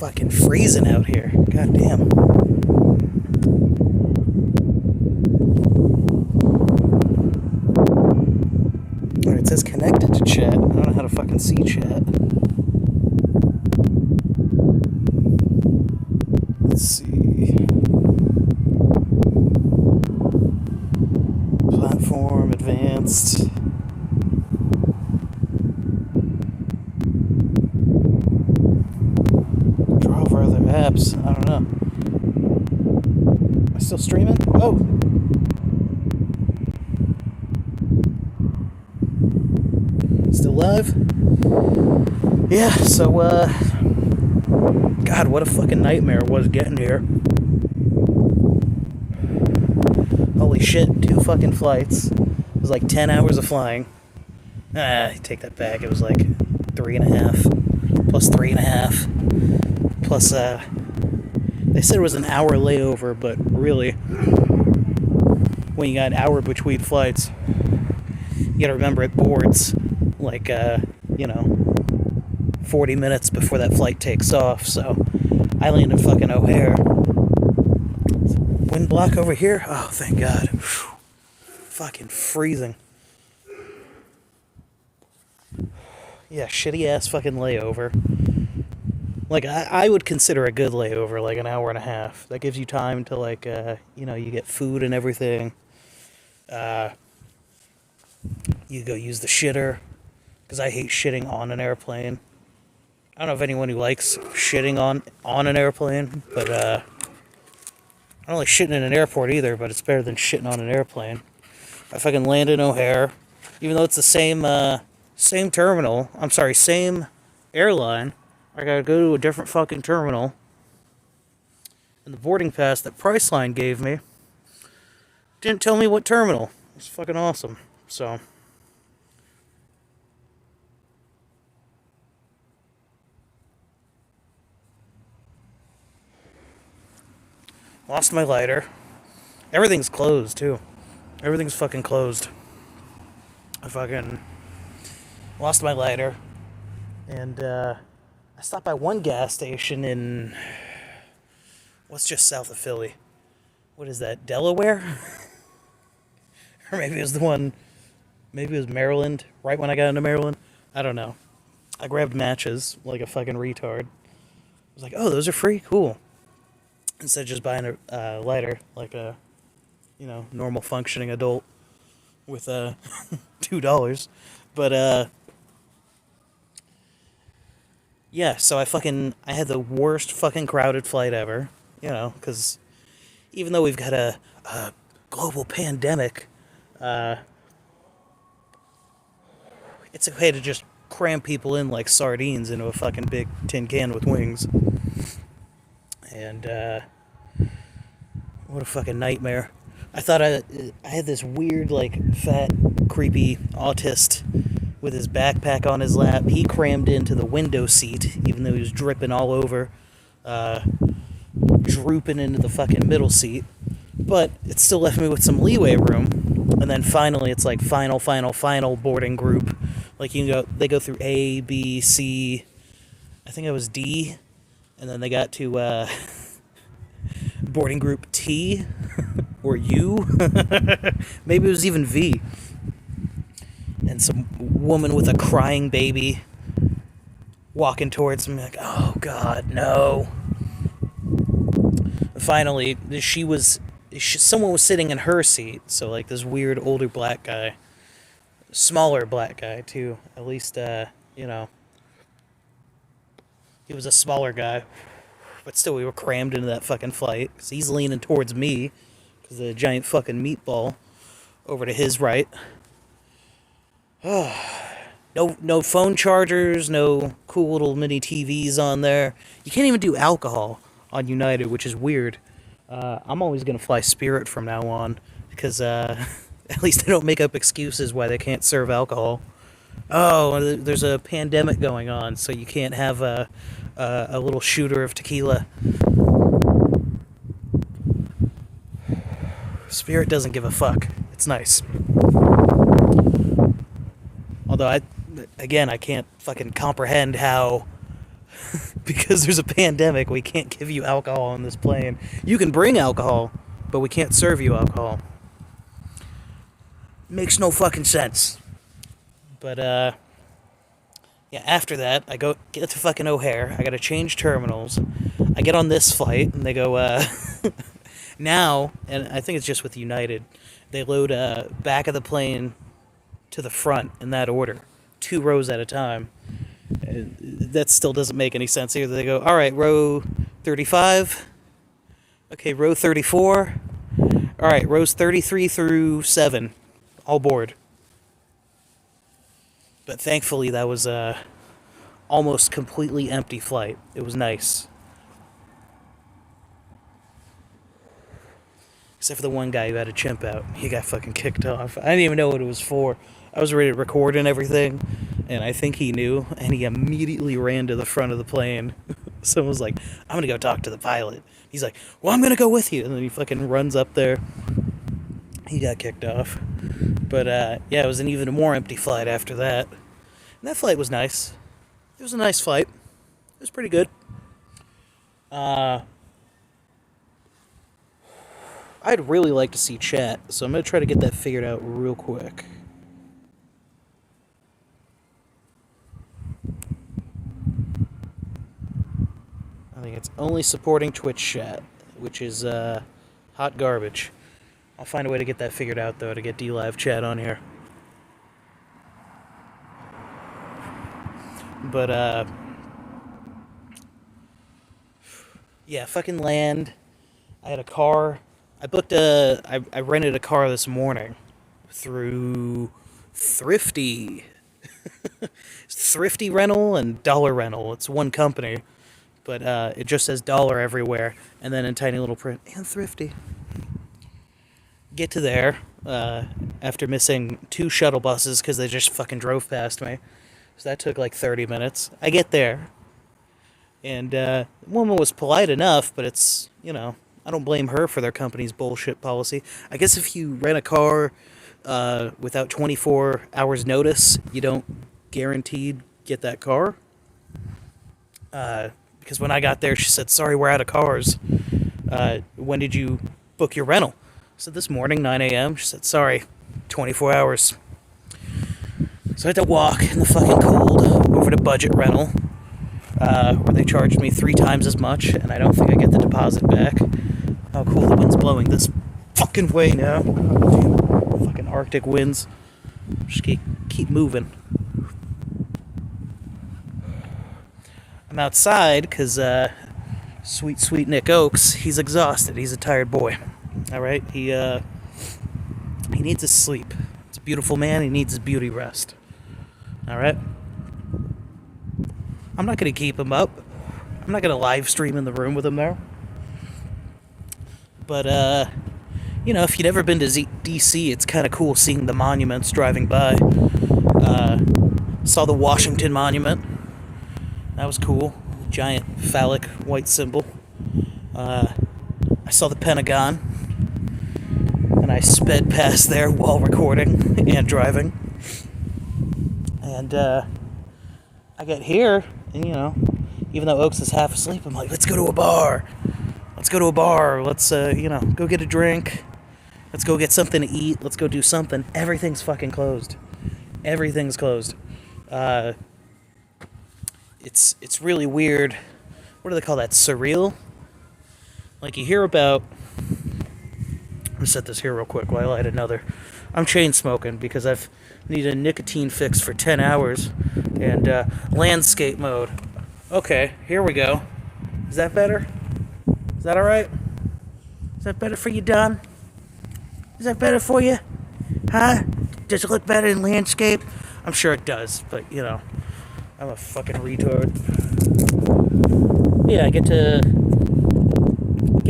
fucking freezing out here. God damn. Alright, it says connected to chat. I don't know how to fucking see chat. Let's see. Platform, advanced. Draw for other apps. I don't know. Am I still streaming? Oh! Still live? Yeah, so, God, what a fucking nightmare it was getting here. Holy shit, 2 fucking flights. It was like 10 hours of flying. Take that back, it was like 3.5. Plus 3.5. Plus, they said it was an hour layover, but really, when you got an hour between flights, you gotta remember it boards, like, 40 minutes before that flight takes off, so I landed fucking O'Hare. Wind block over here? Oh, thank God. Whew. Fucking freezing. Yeah, shitty ass fucking layover. Like, I would consider a good layover, like an hour and a half. That gives you time to, like, you get food and everything. You go use the shitter, because I hate shitting on an airplane. I don't know if anyone who likes shitting on an airplane, but, I don't like shitting in an airport either, but it's better than shitting on an airplane. I fucking land in O'Hare, even though it's the same terminal, same airline, I gotta go to a different fucking terminal. And the boarding pass that Priceline gave me didn't tell me what terminal. It's fucking awesome, so... Lost my lighter. Everything's closed, too. Everything's fucking closed. I fucking lost my lighter. And, I stopped by one gas station in... what's just south of Philly? What is that, Delaware? Or maybe it was the one... maybe it was Maryland, right when I got into Maryland. I don't know. I grabbed matches like a fucking retard. I was like, oh, those are free? Cool. Instead of just buying a lighter, like a, normal functioning adult with $2. But, yeah, so I had the worst fucking crowded flight ever, because even though we've got a global pandemic, it's okay to just cram people in like sardines into a fucking big tin can with wings. And, what a fucking nightmare. I thought I had this weird, like, fat, creepy autist with his backpack on his lap. He crammed into the window seat, even though he was dripping all over, drooping into the fucking middle seat. But it still left me with some leeway room. And then finally, it's like final boarding group. Like, they go through A, B, C, I think it was D. And then they got to, boarding group T or U. Maybe it was even V. And some woman with a crying baby walking towards me like, oh God, no. Finally, someone was sitting in her seat. So like this weird older black guy, smaller black guy too. At least, he was a smaller guy. But still, we were crammed into that fucking flight. Because he's leaning towards me. Because of the giant fucking meatball. Over to his right. No phone chargers. No cool little mini TVs on there. You can't even do alcohol on United, which is weird. I'm always going to fly Spirit from now on. Because at least they don't make up excuses why they can't serve alcohol. Oh, there's a pandemic going on, so you can't have a little shooter of tequila. Spirit doesn't give a fuck. It's nice. Although I can't fucking comprehend how Because there's a pandemic, we can't give you alcohol on this plane. You can bring alcohol, but we can't serve you alcohol. Makes no fucking sense. But, yeah, after that, I get to fucking O'Hare. I gotta change terminals. I get on this flight, and they go, now, and I think it's just with United, they load back of the plane to the front in that order, 2 rows at a time. That still doesn't make any sense either. They go, all right, row 35. Okay, row 34. All right, rows 33 through 7, all board. But thankfully, that was a almost completely empty flight. It was nice. Except for the one guy who had a chimp out. He got fucking kicked off. I didn't even know what it was for. I was ready to record and everything, and I think he knew, and he immediately ran to the front of the plane. Someone was like, I'm gonna go talk to the pilot. He's like, well, I'm gonna go with you. And then he fucking runs up there. He got kicked off. But, yeah, it was an even more empty flight after that. And that flight was nice. It was a nice flight. It was pretty good. I'd really like to see chat, so I'm gonna try to get that figured out real quick. I think it's only supporting Twitch chat, which is hot garbage. I'll find a way to get that figured out, though, to get DLive chat on here. But, yeah, fucking land. I had a car. I rented a car this morning through Thrifty. Thrifty Rental and Dollar Rental. It's one company. But it just says dollar everywhere, and then in tiny little print, and Thrifty. Get to there after missing 2 shuttle buses because they just fucking drove past me. So that took like 30 minutes. I get there, and the woman was polite enough, but it's, you know, I don't blame her for their company's bullshit policy. I guess if you rent a car without 24 hours notice, you don't guaranteed get that car. Because when I got there, she said, sorry, we're out of cars. When did you book your rental? I said, this morning, 9 a.m. She said, sorry, 24 hours. So I had to walk in the fucking cold over to Budget Rental, where they charged me 3 times as much, and I don't think I get the deposit back. Oh, cool, the wind's blowing this fucking way now. Fucking Arctic winds. Just keep moving. I'm outside because sweet Nick Oakes, he's exhausted. He's a tired boy. All right, he needs his sleep. It's a beautiful man. He needs his beauty rest. All right. I'm not gonna keep him up. I'm not gonna live stream in the room with him there. But you know, if you've never been to DC, it's kind of cool seeing the monuments driving by. Saw the Washington Monument. That was cool. Giant phallic white symbol. I saw the Pentagon. And I sped past there while recording and driving. And I get here, and you know, even though Oaks is half asleep, I'm like, let's go to a bar. Let's go to a bar. Let's, you know, go get a drink. Let's go get something to eat. Let's go do something. Everything's fucking closed. Everything's closed. It's really weird. What do they call that? Surreal? Like, you hear about... I'm gonna set this here real quick while I light another. I'm chain smoking because I've needed a nicotine fix for 10 hours. And, landscape mode. Okay, here we go. Is that better? Is that alright? Is that better for you, Don? Is that better for you? Huh? Does it look better in landscape? I'm sure it does, but, you know, I'm a fucking retard. Yeah, I get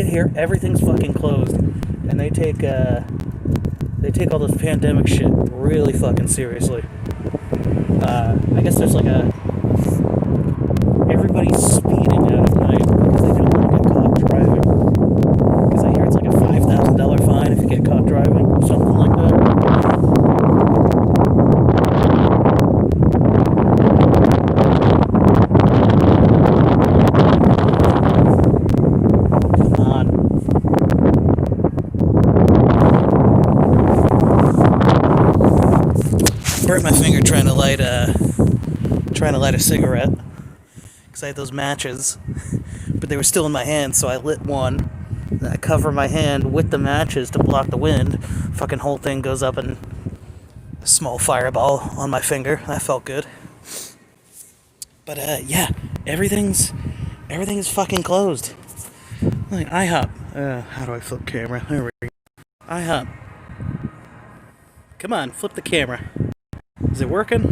here, everything's fucking closed, and they take all this pandemic shit really fucking seriously. I guess there's like everybody's speeding out at night because they don't want to get caught driving. Because I hear it's like a $5,000 fine if you get caught driving, something like that. burnt my finger trying to light a cigarette because I had those matches, but they were still in my hand, so I lit one. And I cover my hand with the matches to block the wind. Fucking whole thing goes up in a small fireball on my finger. That felt good. But yeah, everything's fucking closed. Like IHOP. How do I flip camera? There we go. IHOP. Come on, flip the camera. Is it working?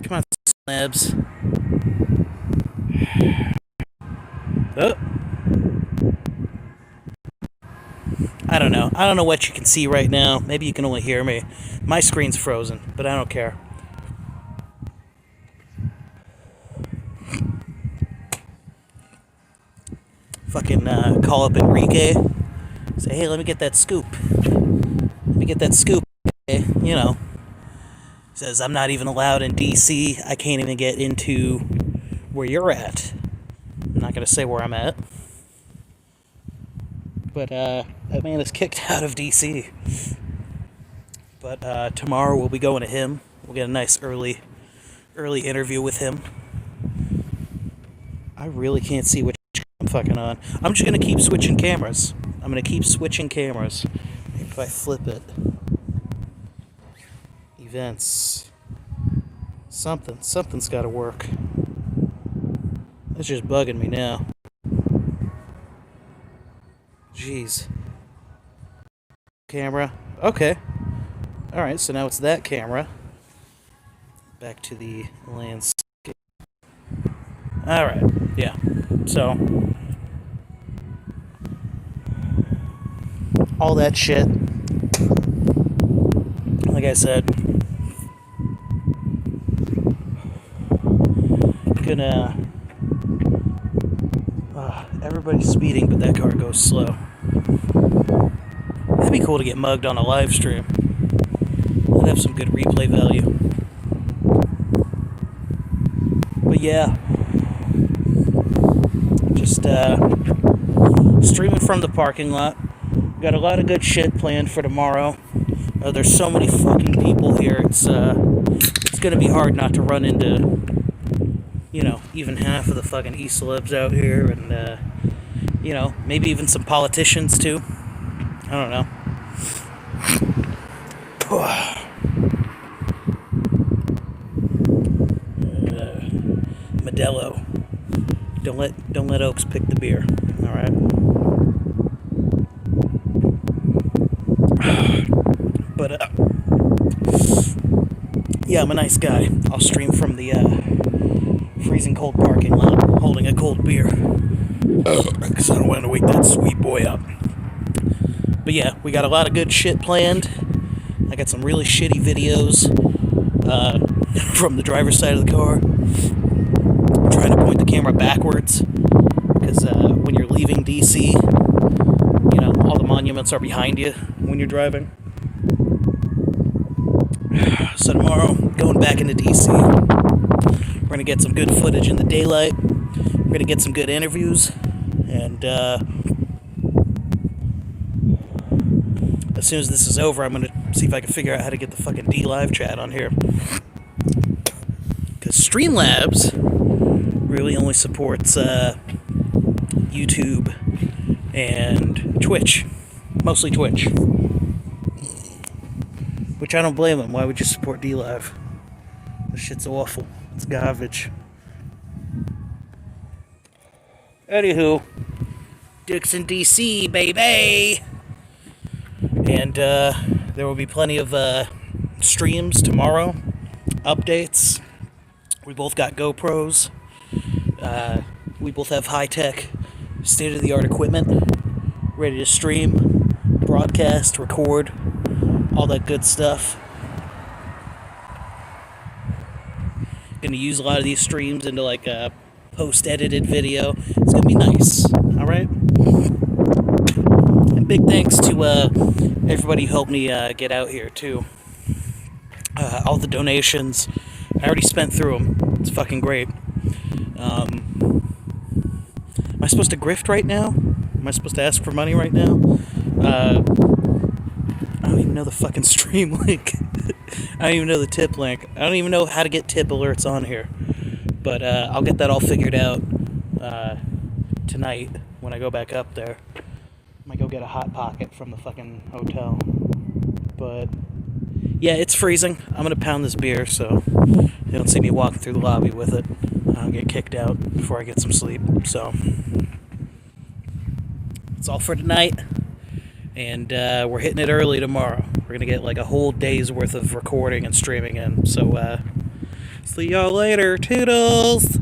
Come on, slabs. Oh. I don't know. I don't know what you can see right now. Maybe you can only hear me. My screen's frozen, but I don't care. Fucking call up Enrique. Say, hey, let me get that scoop. Let me get that scoop. You know. He says, I'm not even allowed in D.C. I can't even get into where you're at. I'm not going to say where I'm at. But that man is kicked out of D.C. But tomorrow we'll be going to him. We'll get a nice early interview with him. I really can't see which I'm fucking on. I'm just going to keep switching cameras. I'm going to keep switching cameras. Maybe if I flip it. Events. Something's got to work. It's just bugging me now. Jeez. Camera. Okay. Alright, so now it's that camera. Back to the landscape. Alright, yeah. So, all that shit. Like I said, gonna... everybody's speeding, but that car goes slow. That'd be cool to get mugged on a live stream. That'd have some good replay value. But yeah, just streaming from the parking lot. Got a lot of good shit planned for tomorrow. There's so many fucking people here. It's gonna be hard not to run into, you know, even half of the fucking East Celebs out here, and you know, maybe even some politicians too. I don't know. Modelo. Don't let Oaks pick the beer. All right. But yeah, I'm a nice guy. I'll stream from the freezing cold parking lot, holding a cold beer, because I don't want to wake that sweet boy up. But yeah, we got a lot of good shit planned. I got some really shitty videos from the driver's side of the car. I'm trying to point the camera backwards, because when you're leaving DC, you know, all the monuments are behind you when you're driving. So tomorrow, going back into DC, we're going to get some good footage in the daylight. We're going to get some good interviews, and as soon as this is over, I'm going to see if I can figure out how to get the fucking D-Live chat on here. Because Streamlabs really only supports YouTube and Twitch. Mostly Twitch. Which I don't blame them. Why would you support D-Live? This shit's awful. It's garbage. Anywho, Dixon, DC, baby! And there will be plenty of streams tomorrow. Updates. We both got GoPros. We both have high-tech, state-of-the-art equipment. Ready to stream, broadcast, record, all that good stuff. Gonna use a lot of these streams into like a post-edited video. It's gonna be nice. Alright? And big thanks to everybody who helped me get out here too. All the donations. I already spent through them. It's fucking great. Am I supposed to grift right now? Am I supposed to ask for money right now? don't even know the fucking stream link. I don't even know the tip link. I don't even know how to get tip alerts on here. But I'll get that all figured out tonight when I go back up there. I might go get a Hot Pocket from the fucking hotel. But yeah, it's freezing. I'm gonna pound this beer so you don't see me walking through the lobby with it. I'll get kicked out before I get some sleep. So that's all for tonight. And we're hitting it early tomorrow. We're gonna get like a whole day's worth of recording and streaming in. So see y'all later. Toodles!